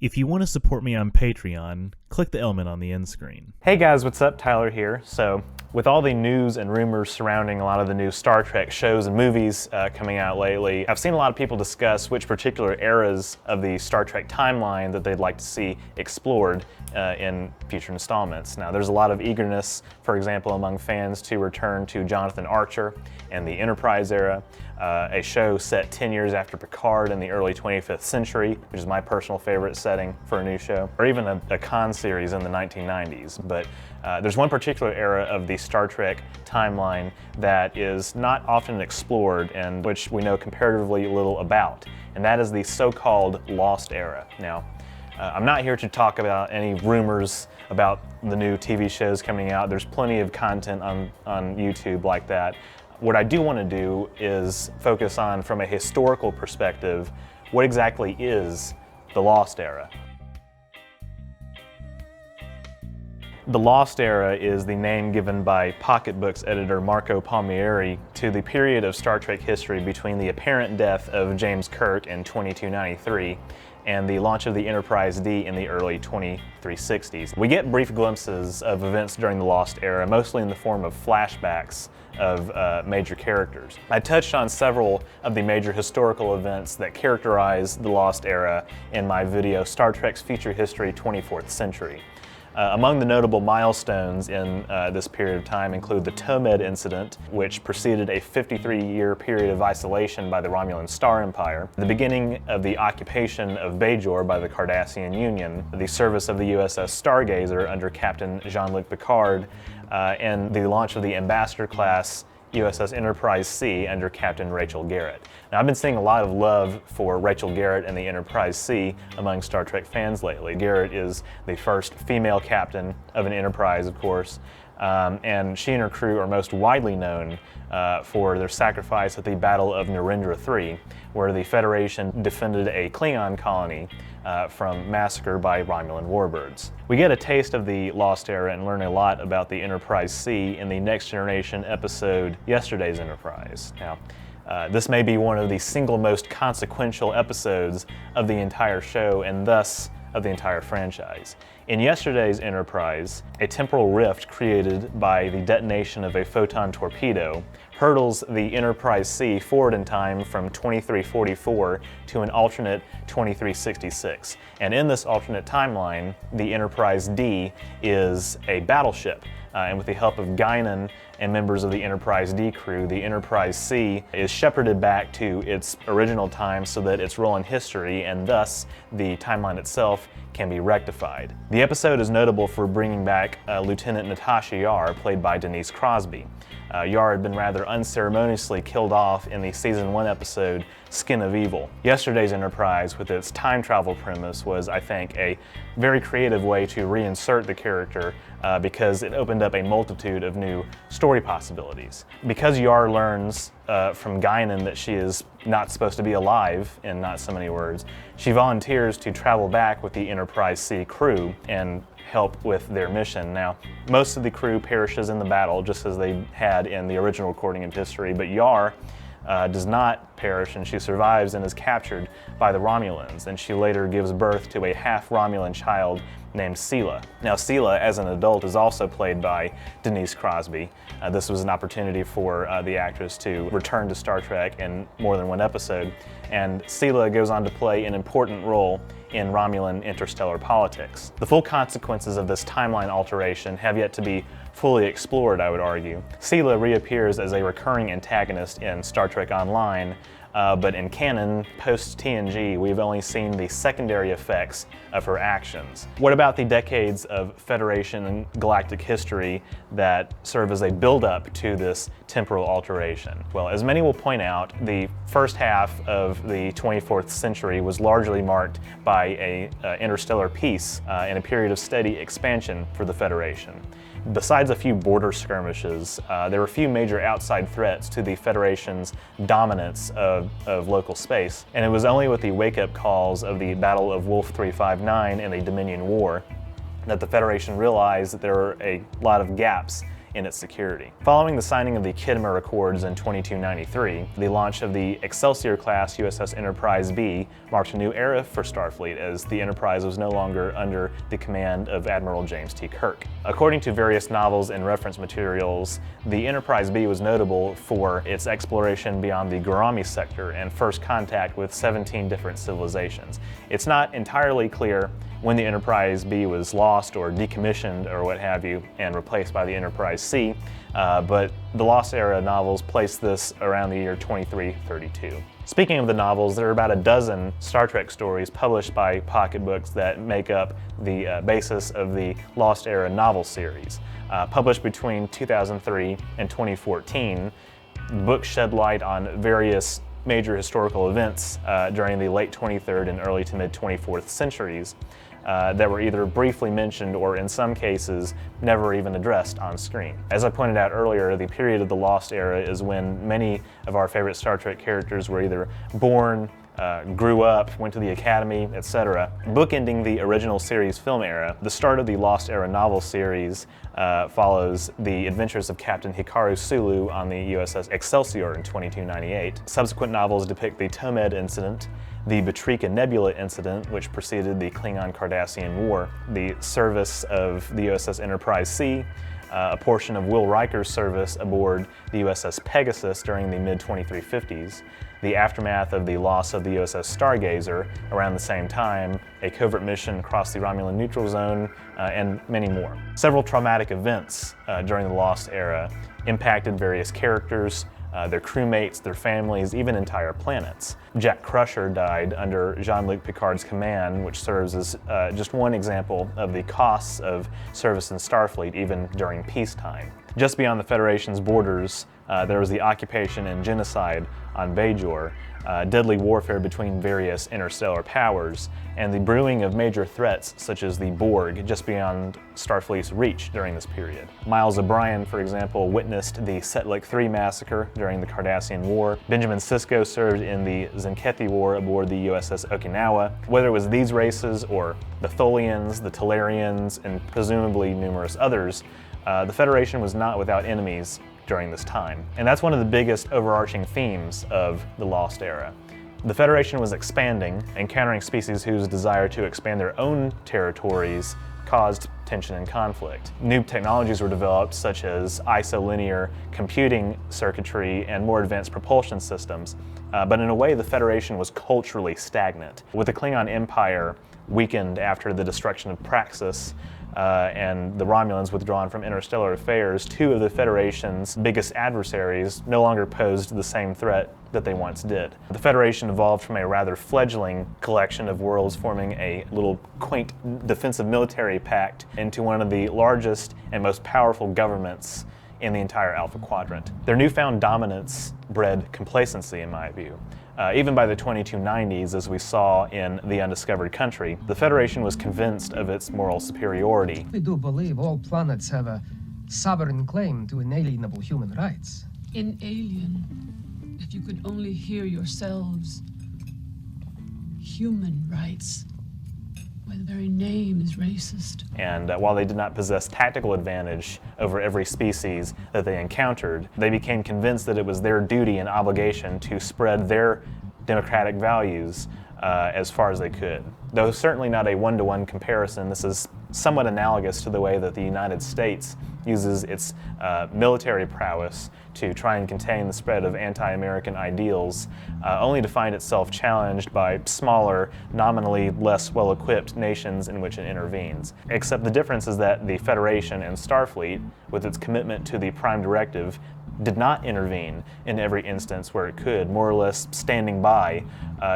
If you want to support me on Patreon, click the element on the end screen. Hey guys, what's up? Tyler here. So, with all the news and rumors surrounding a lot of the new Star Trek shows and movies coming out lately, I've seen a lot of people discuss which particular eras of the Star Trek timeline that they'd like to see explored in future installments. Now, there's a lot of eagerness, for example, among fans to return to Jonathan Archer and the Enterprise era, a show set 10 years after Picard in the early 25th century, which is my personal favorite setting for a new show, or even a Khan series in the 1990s. But there's one particular era of the Star Trek timeline that is not often explored and which we know comparatively little about, and that is the so-called Lost era. Now, I'm not here to talk about any rumors about the new TV shows coming out. There's plenty of content on YouTube like that. What I do want to do is focus on, from a historical perspective, what exactly is the Lost era. The Lost Era is the name given by Pocketbooks editor Marco Palmieri to the period of Star Trek history between the apparent death of James Kirk in 2293 and the launch of the Enterprise D in the early 2360s. We get brief glimpses of events during the Lost Era, mostly in the form of flashbacks of major characters. I touched on several of the major historical events that characterize the Lost Era in my video, Star Trek's Future History 24th Century. Among the notable milestones in this period of time include the Tomed incident, which preceded a 53-year period of isolation by the Romulan Star Empire, the beginning of the occupation of Bajor by the Cardassian Union, the service of the USS Stargazer under Captain Jean-Luc Picard, and the launch of the Ambassador-class USS Enterprise C under Captain Rachel Garrett. Now, I've been seeing a lot of love for Rachel Garrett and the Enterprise C among Star Trek fans lately. Garrett is the first female captain of an Enterprise, of course, and she and her crew are most widely known for their sacrifice at the Battle of Narendra III, where the Federation defended a Klingon colony from massacre by Romulan warbirds. We get a taste of the Lost Era and learn a lot about the Enterprise C in the Next Generation episode, Yesterday's Enterprise. Now, this may be one of the single most consequential episodes of the entire show and thus of the entire franchise. In Yesterday's Enterprise, a temporal rift created by the detonation of a photon torpedo hurtles the Enterprise C forward in time from 2344 to an alternate 2366. And in this alternate timeline, the Enterprise D is a battleship. And with the help of Guinan and members of the Enterprise D crew, the Enterprise C is shepherded back to its original time so that it's role in history, and thus the timeline itself can be rectified. The episode is notable for bringing back Lieutenant Natasha Yar, played by Denise Crosby. Yar had been rather unceremoniously killed off in the Season 1 episode, Skin of Evil. Yesterday's Enterprise, with its time travel premise, was, I think, a very creative way to reinsert the character because it opened up a multitude of new story possibilities. Because Yar learns from Guinan that she is not supposed to be alive, in not so many words, she volunteers to travel back with the Enterprise C crew and help with their mission. Now, most of the crew perishes in the battle, just as they had in the original recording of history, but Yar does not perish, and she survives and is captured by the Romulans, and she later gives birth to a half-Romulan child named Sela. Now, Sela, as an adult, is also played by Denise Crosby. This was an opportunity for the actress to return to Star Trek in more than one episode, and Sela goes on to play an important role in Romulan interstellar politics. The full consequences of this timeline alteration have yet to be fully explored, I would argue. Sela reappears as a recurring antagonist in Star Trek Online, but in canon, post-TNG, we've only seen the secondary effects of her actions. What about the decades of Federation and galactic history that serve as a build-up to this temporal alteration? Well, as many will point out, the first half of the 24th century was largely marked by a interstellar peace and a period of steady expansion for the Federation. Besides a few border skirmishes, there were few major outside threats to the Federation's dominance of local space, and it was only with the wake-up calls of the Battle of Wolf 359 and the Dominion War that the Federation realized that there were a lot of gaps in its security. Following the signing of the Khitomer Accords in 2293, the launch of the Excelsior-class USS Enterprise B marked a new era for Starfleet, as the Enterprise was no longer under the command of Admiral James T. Kirk. According to various novels and reference materials, the Enterprise B was notable for its exploration beyond the Gorami sector and first contact with 17 different civilizations. It's not entirely clear when the Enterprise B was lost or decommissioned or what have you and replaced by the Enterprise C, but the Lost Era novels place this around the year 2332. Speaking of the novels, there are about a dozen Star Trek stories published by Pocketbooks that make up the basis of the Lost Era novel series. Published between 2003 and 2014, books shed light on various major historical events during the late 23rd and early to mid 24th centuries that were either briefly mentioned or in some cases never even addressed on screen. As I pointed out earlier, the period of the Lost Era is when many of our favorite Star Trek characters were either born, grew up, went to the academy, etc. Bookending the original series film era, the start of the Lost Era novel series follows the adventures of Captain Hikaru Sulu on the USS Excelsior in 2298. Subsequent novels depict the Tomed incident, the Batrika Nebula incident, which preceded the Klingon-Cardassian War, the service of the USS Enterprise C, a portion of Will Riker's service aboard the USS Pegasus during the mid-2350s, the aftermath of the loss of the USS Stargazer around the same time, a covert mission across the Romulan neutral zone, and many more. Several traumatic events during the Lost Era impacted various characters, their crewmates, their families, even entire planets. Jack Crusher died under Jean-Luc Picard's command, which serves as just one example of the costs of service in Starfleet even during peacetime. Just beyond the Federation's borders, there was the occupation and genocide on Bajor, deadly warfare between various interstellar powers, and the brewing of major threats such as the Borg just beyond Starfleet's reach during this period. Miles O'Brien, for example, witnessed the Setlik III massacre during the Cardassian War. Benjamin Sisko served in the Zenkethi War aboard the USS Okinawa. Whether it was these races or the Tholians, the Talarians, and presumably numerous others, the Federation was not without enemies during this time. And that's one of the biggest overarching themes of the Lost Era. The Federation was expanding, encountering species whose desire to expand their own territories caused tension and conflict. New technologies were developed, such as isolinear computing circuitry and more advanced propulsion systems, but in a way the Federation was culturally stagnant. With the Klingon Empire weakened after the destruction of Praxis, and the Romulans withdrawn from interstellar affairs, two of the Federation's biggest adversaries no longer posed the same threat that they once did. The Federation evolved from a rather fledgling collection of worlds forming a little quaint defensive military pact into one of the largest and most powerful governments in the entire Alpha Quadrant. Their newfound dominance bred complacency, in my view. Even by the 2290s, as we saw in The Undiscovered Country, the Federation was convinced of its moral superiority. We do believe all planets have a sovereign claim to inalienable human rights. Inalien, if you could only hear yourselves. Human rights. Why, the very name is racist. And while they did not possess tactical advantage over every species that they encountered, they became convinced that it was their duty and obligation to spread their democratic values as far as they could. Though certainly not a one-to-one comparison, this is somewhat analogous to the way that the United States uses its military prowess to try and contain the spread of anti-American ideals, only to find itself challenged by smaller, nominally less well-equipped nations in which it intervenes. Except the difference is that the Federation and Starfleet, with its commitment to the Prime Directive, did not intervene in every instance where it could, more or less standing by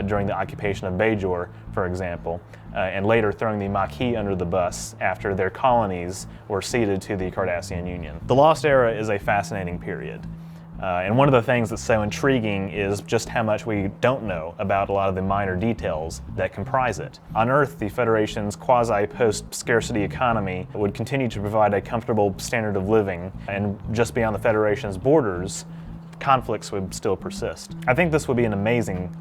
during the occupation of Bajor, for example, and later throwing the Maquis under the bus after their colonies were ceded to the Cardassian Union. The Lost Era is a fascinating period. And one of the things that's so intriguing is just how much we don't know about a lot of the minor details that comprise it. On Earth, the Federation's quasi-post-scarcity economy would continue to provide a comfortable standard of living, and just beyond the Federation's borders, conflicts would still persist. I think this would be an amazing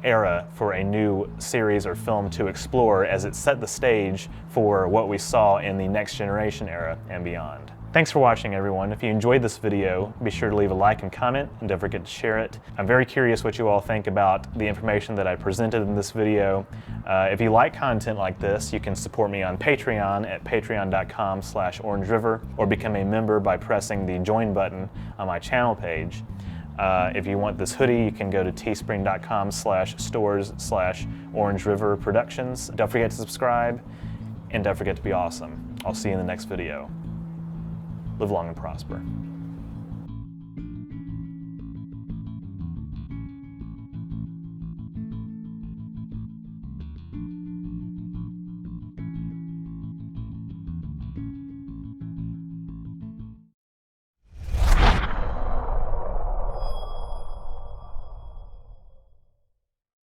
era for a new series or film to explore, as it set the stage for what we saw in the Next Generation era and beyond. Thanks for watching, everyone. If you enjoyed this video, be sure to leave a like and comment, and don't forget to share it. I'm very curious what you all think about the information that I presented in this video. If you like content like this, you can support me on Patreon at patreon.com/orangeriver, or become a member by pressing the join button on my channel page. If you want this hoodie, you can go to teespring.com/stores/orangeriverproductions. Don't forget to subscribe, and don't forget to be awesome. I'll see you in the next video. Live long and prosper.